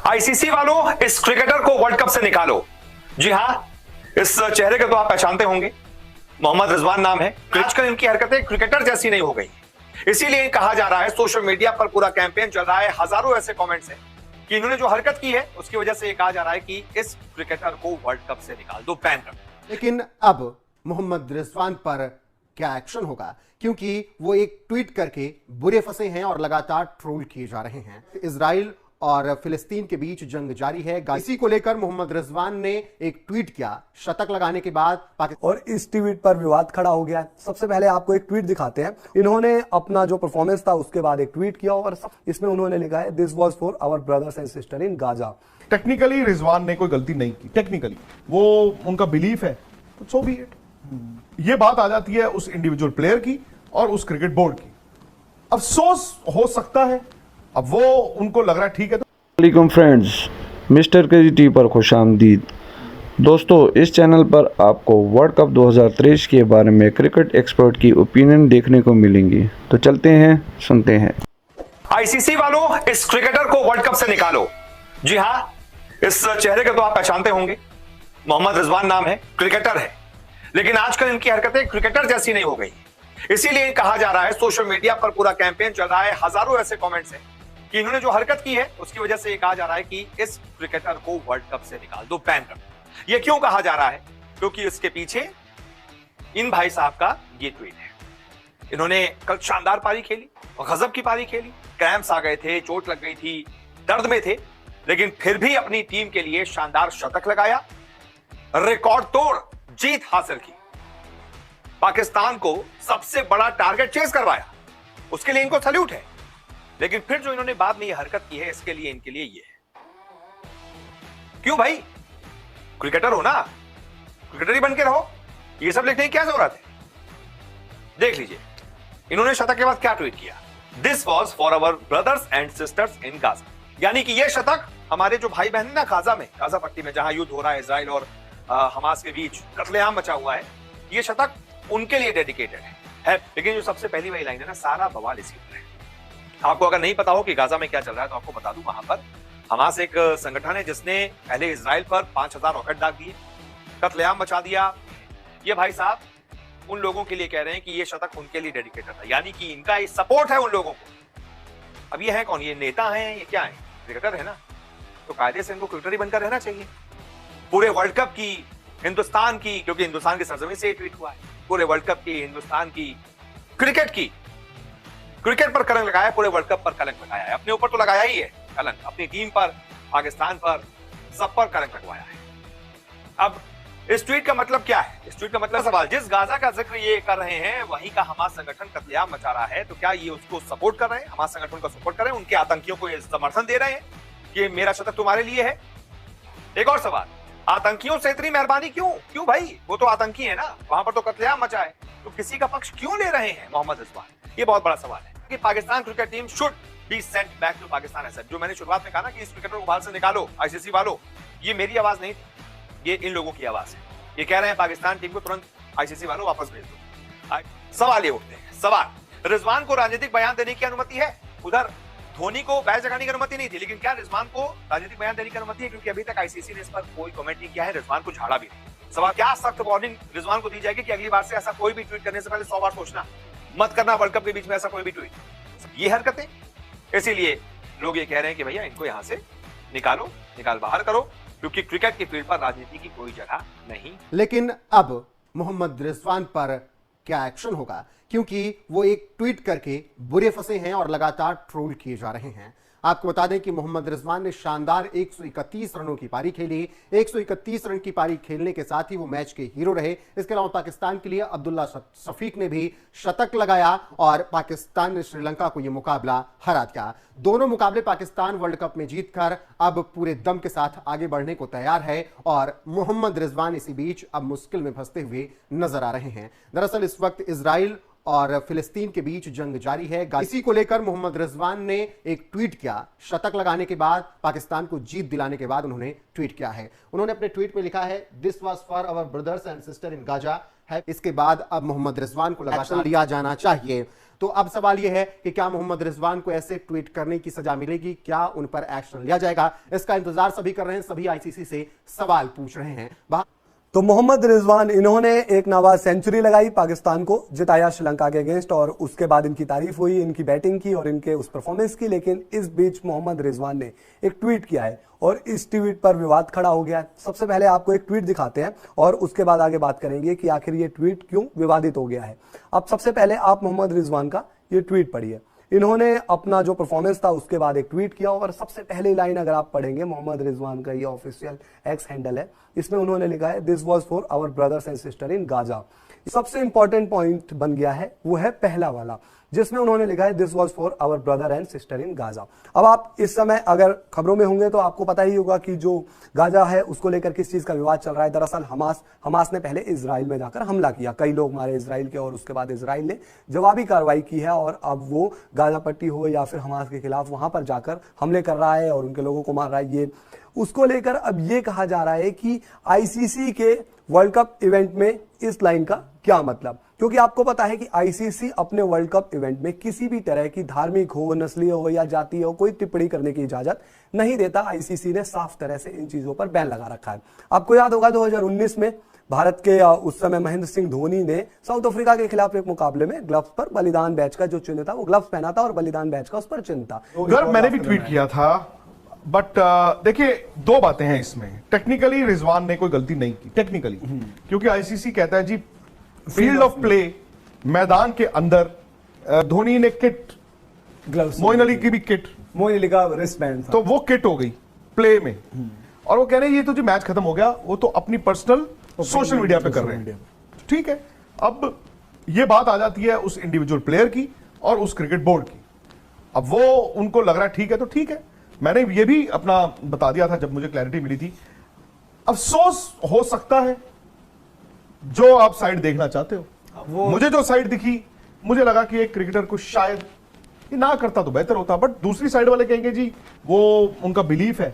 ICC वालों, इस cricketer को वर्ल्ड कप से निकालो। जी हां, इस चेहरे को तो आप पहचानते होंगे। मोहम्मद रिजवान नाम है। आजकल इनकी हरकतें क्रिकेटर जैसी नहीं हो गई, इसीलिए कहा जा रहा है, सोशल मीडिया पर पूरा कैंपेन चल रहा है, हजारों ऐसे कमेंट्स हैं कि इन्होंने जो हरकत की है उसकी वजह से ये कहा जा रहा है कि इस क्रिकेटर को वर्ल्ड कप से निकाल दो, बैन कर दो। लेकिन अब मोहम्मद रिजवान पर क्या एक्शन होगा, क्योंकि वो एक ट्वीट करके बुरे फंसे हैं और लगातार ट्रोल किए जा रहे हैं। इजराइल और फिलिस्तीन के बीच जंग जारी है। इसी को लेकर मोहम्मद रिजवान ने एक ट्वीट किया। शतक लगाने के बाद और इस ट्वीट पर विवाद खड़ा हो गया है। सबसे पहले आपको एक ट्वीट दिखाते हैं। इन्होंने अपना जो परफॉर्मेंस था उसके बाद एक ट्वीट किया और इसमें उन्होंने लिखा है, this was for our brothers and sister in Gaza. Technically Rizwan ने कोई गलती नहीं की, टेक्निकली वो उनका बिलीफ है, तो सो बी इट। ये बात आ जाती है उस इंडिविजुअल प्लेयर की और उस क्रिकेट बोर्ड की। अफसोस हो सकता है, अब वो उनको लग रहा है ठीक है। वालेकुम फ्रेंड्स, मिस्टर केजीटी पर खुशामदीद। दोस्तों, इस चैनल पर आपको वर्ल्ड कप 2023 के बारे में क्रिकेट एक्सपर्ट की ओपिनियन देखने को मिलेंगी, तो चलते हैं, सुनते हैं। आईसीसी वालों, इस क्रिकेटर को वर्ल्ड कप से निकालो। जी हां, इस चेहरे को तो आप पहचानते होंगे। मोहम्मद रिजवान नाम है, क्रिकेटर है, लेकिन आजकल इनकी हरकतें क्रिकेटर जैसी नहीं हो गई, इसीलिए कहा जा रहा है, सोशल मीडिया पर पूरा कैंपेन चल रहा है, हजारों ऐसे कमेंट्स हैं कि इन्होंने जो हरकत की है उसकी वजह से ये कहा जा रहा है कि इस क्रिकेटर को वर्ल्ड कप से निकाल दो, बैन कर दो। ये क्यों कहा जा रहा है? क्योंकि इसके पीछे इन भाई साहब का ये ट्वीट है। इन्होंने कल शानदार पारी खेली और गजब की पारी खेली। क्रैम्प्स आ गए थे, चोट लग गई थी, दर्द में थे, लेकिन फिर भी अपनी टीम के लिए शानदार शतक लगाया, रिकॉर्ड तोड़ जीत हासिल की, पाकिस्तान को सबसे बड़ा टारगेट चेस करवाया। उसके लिए इनको सैल्यूट है। लेकिन फिर जो इन्होंने बाद में ये हरकत की है, इसके लिए इनके लिए ये है। क्यों भाई? क्रिकेटर हो ना, क्रिकेटर ही बन के रहो, ये सब लिखने की क्या जरूरत है? देख लीजिए, इन्होंने शतक के बाद क्या ट्वीट किया। This was for our brothers and sisters in Gaza, यानी कि ये शतक हमारे जो भाई बहन ना गाजा में, गाजा पट्टी में जहां युद्ध हो रहा है इजराइल और हमास के बीच, कत्लेआम मचा हुआ है, ये शतक उनके लिए डेडिकेटेड है। लेकिन जो सबसे पहली वही लाइन है ना, सारा बवाल इसी पर है। आपको अगर नहीं पता हो कि गाजा में क्या चल रहा है तो आपको बता दूं, वहां पर हमास एक संगठन है जिसने पहले इजराइल पर 5000 रॉकेट दाग दिए, कत्लेआम मचा दिया। ये भाई साहब उन लोगों के लिए कह रहे हैं कि ये शतक उनके लिए डेडिकेटेड था, यानी कि इनका ये सपोर्ट है उन लोगों को। अब ये है कौन? ये नेता है, ये क्या है? क्रिकेटर है ना, तो कायदे से इनको क्रिकेटर ही बनकर रहना चाहिए। पूरे वर्ल्ड कप की, हिंदुस्तान की, क्योंकि हिंदुस्तान की सरजमीन से ट्वीट हुआ है, पूरे वर्ल्ड कप की, हिंदुस्तान की, क्रिकेट की, क्रिकेट पर कलंक लगाया, पूरे वर्ल्ड कप पर कलंक लगाया है। अपने ऊपर तो लगाया ही है कलंक, अपनी टीम पर, पाकिस्तान पर, सब पर कलंक लगवाया है। अब इस ट्वीट का मतलब क्या है? इस ट्वीट का मतलब सवाल, जिस गाजा का जिक्र ये कर रहे हैं वहीं का हमास संगठन कत्लेआम मचा रहा है, तो क्या ये उसको सपोर्ट कर रहे हैं, हमास संगठन को सपोर्ट कर रहे हैं, उनके आतंकियों को ये समर्थन दे रहे हैं कि मेरा शतक तुम्हारे लिए है? एक और सवाल, आतंकियों से इतनी मेहरबानी क्यों? क्यों भाई, वो तो आतंकी है ना, वहां पर तो कत्लेआम मचा है, तो किसी का पक्ष क्यों ले रहे हैं मोहम्मद रिजवान? ये बहुत बड़ा सवाल है कि Pakistan cricket team should be sent back to Pakistan as जो मैंने शुरुआत में कहा ना कि इस क्रिकेटर को बाहर से निकालो, आईसीसी वालों, ये मेरी आवाज नहीं थी, ये इन लोगों की आवाज है। ये कह रहे हैं पाकिस्तान टीम को तुरंत आईसीसी वालों वापस भेज दो। सवाल ये उठते हैं, सवाल, रिजवान को राजनीतिक बयान देने की अनुमति है? उधर धोनी को बैच जगाने की अनुमति नहीं थी, लेकिन क्या रिजवान को राजनीतिक बयान देने की अनुमति है? क्योंकि अभी तक आईसीसी ने इस पर कोई कमेंट नहीं किया है, रिजवान को झाड़ा भी नहीं। सवाल, क्या सख्त वार्निंग रिजवान को दी जाएगी कि अगली बार से ऐसा कोई भी ट्वीट करने से पहले 100 बार सोचना, मत करना वर्ल्ड कप के बीच में ऐसा कोई भी ट्वीट। ये हरकतें, इसीलिए लोग ये कह रहे हैं कि भैया इनको यहां से निकालो, निकाल बाहर करो, क्योंकि क्रिकेट की फील्ड पर राजनीति की कोई जगह नहीं। लेकिन अब मोहम्मद रिजवान पर क्या एक्शन होगा, क्योंकि वो एक ट्वीट करके बुरे फंसे हैं और लगातार ट्रोल किए जा रहे हैं। आपको बता दें कि मोहम्मद रिजवान ने शानदार 131 रनों की पारी खेली। 131 रन की पारी खेलने के साथ ही वो मैच के हीरो रहे। इसके अलावा पाकिस्तान के लिए अब्दुल्ला शफीक ने भी शतक लगाया और पाकिस्तान ने श्रीलंका को यह मुकाबला हरा दिया। दोनों मुकाबले पाकिस्तान वर्ल्ड कप में जीतकर अब पूरे दम के साथ आगे बढ़ने को तैयार है और मोहम्मद रिजवान इसी बीच अब मुश्किल में फंसते हुए नजर आ रहे हैं। दरअसल इस वक्त इजराइल और फिलिस्तीन के बीच जंग जारी है। इसी को लेकर मोहम्मद रिजवान ने एक ट्वीट किया। शतक लगाने के बाद, पाकिस्तान को जीत दिलाने के बाद उन्होंने ट्वीट किया है। उन्होंने अपने ट्वीट में लिखा है, this was for our brothers and sister in Gaza, है। इसके बाद अब मोहम्मद रिजवान को लगातार लिया जाना चाहिए। तो अब सवाल यह है कि क्या मोहम्मद रिजवान को ऐसे ट्वीट करने की सजा मिलेगी, क्या उन पर एक्शन लिया जाएगा? इसका इंतजार सभी कर रहे हैं, सभी आईसीसी से सवाल पूछ रहे हैं। तो मोहम्मद रिजवान इन्होंने एक नाबाद सेंचुरी लगाई, पाकिस्तान को जिताया श्रीलंका के अगेंस्ट, और उसके बाद इनकी तारीफ हुई, इनकी बैटिंग की और इनके उस परफॉर्मेंस की। लेकिन इस बीच मोहम्मद रिजवान ने एक ट्वीट किया है और इस ट्वीट पर विवाद खड़ा हो गया है। सबसे पहले आपको एक ट्वीट दिखाते हैं और उसके बाद आगे बात करेंगे कि आखिर ये ट्वीट क्यों विवादित हो गया है। अब सबसे पहले आप मोहम्मद रिजवान का ये ट्वीट पढ़िए। इन्होंने अपना जो परफॉर्मेंस था उसके बाद एक ट्वीट किया और सबसे पहली लाइन अगर आप पढ़ेंगे, मोहम्मद रिजवान का ये ऑफिशियल एक्स हैंडल है, इसमें उन्होंने लिखा है this was for our brothers and sister in Gaza. सबसे इंपॉर्टेंट पॉइंट बन गया है वो है पहला वाला, जिसमें उन्होंने लिखा है this was for our brother and sister in Gaza. अब आप इस समय अगर खबरों में होंगे तो आपको पता ही होगा कि जो गाजा है उसको लेकर किस चीज का विवाद चल रहा है। दरअसल हमास ने पहले इजराइल में जाकर हमला किया, कई लोग मारे इजराइल के, और उसके बाद इजराइल ने जवाबी कार्रवाई की है और अब वो गाजा पट्टी हो या फिर हमास के खिलाफ वहां पर जाकर हमले कर रहा है और उनके लोगों को मार रहा है। ये उसको लेकर अब ये कहा जा रहा है कि आईसीसी के वर्ल्ड कप इवेंट में इस लाइन का क्या मतलब, क्योंकि आपको पता है कि आईसीसी अपने वर्ल्ड कप इवेंट में किसी भी तरह की धार्मिक हो, नस्लीय हो या जातीय हो कोई टिप्पणी करने की इजाजत नहीं देता। आईसीसी ने साफ तरह से इन चीजों पर बैन लगा रखा है। आपको याद होगा 2019 में भारत के उस समय महेंद्र सिंह धोनी ने साउथ अफ्रीका के खिलाफ एक मुकाबले में ग्लव्स पर बलिदान बैच का जो चिन्ह था वो ग्लव्स पहना था और बलिदान बैच का उस पर चिन्ह था। गर्व मैंने भी ट्वीट किया था, बट देखिए दो बातें हैं इसमें। टेक्निकली रिजवान ने कोई गलती नहीं की, टेक्निकली, क्योंकि आईसीसी कहता है जी फील्ड ऑफ प्ले, मैदान के अंदर धोनी ने किट, ग्लव्स, मोइन अली की भी किट, मोइन अली का रिस्ट बैंड था, तो वो किट हो गई प्ले में, और वो कह रहे हैं ये तो जी मैच खत्म हो गया, वो तो अपनी पर्सनल सोशल मीडिया पे कर रहे हैं। ठीक है, अब ये बात आ जाती है उस इंडिविजुअल प्लेयर की और उस क्रिकेट बोर्ड की। अब वो उनको लग रहा है ठीक है तो ठीक है, मैंने ये भी अपना बता दिया था जब मुझे क्लैरिटी मिली थी। अफसोस हो सकता है जो आप साइड देखना चाहते हो, मुझे जो साइड दिखी, मुझे लगा कि एक क्रिकेटर को शायद ये ना करता तो बेहतर होता, बट दूसरी साइड वाले कहेंगे जी वो उनका बिलीफ है